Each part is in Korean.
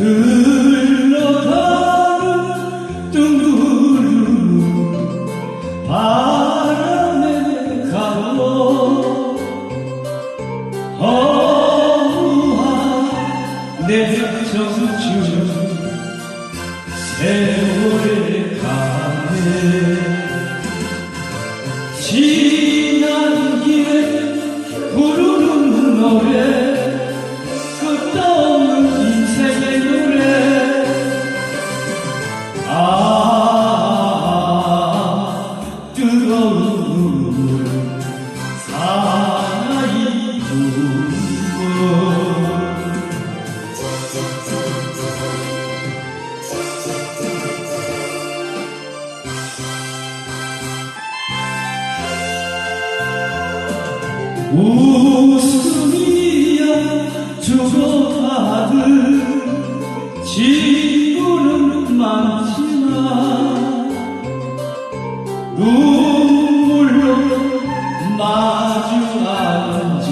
흘러가는 둥그런 바람에 가고 허무한 내 청춘 세월에 가네. 지난 길에 부르는 노래 끝없는 인생의 노래. 뜨거운 눈물 사나이 눈물. 웃음이야 주고받을 친구는 많지만 눈물로 마주 앉은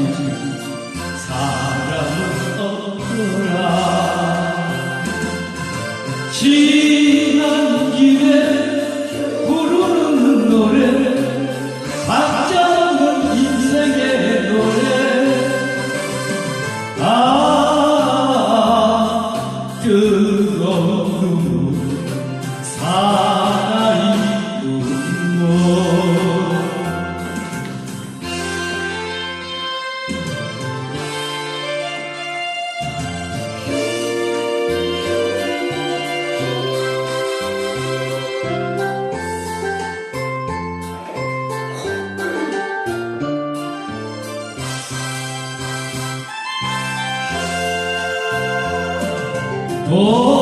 사람은 없더라. 지난 길에 부르는 노래 박자 없는 인생의 노래. 뜨거운 눈물 사나이 눈물. 오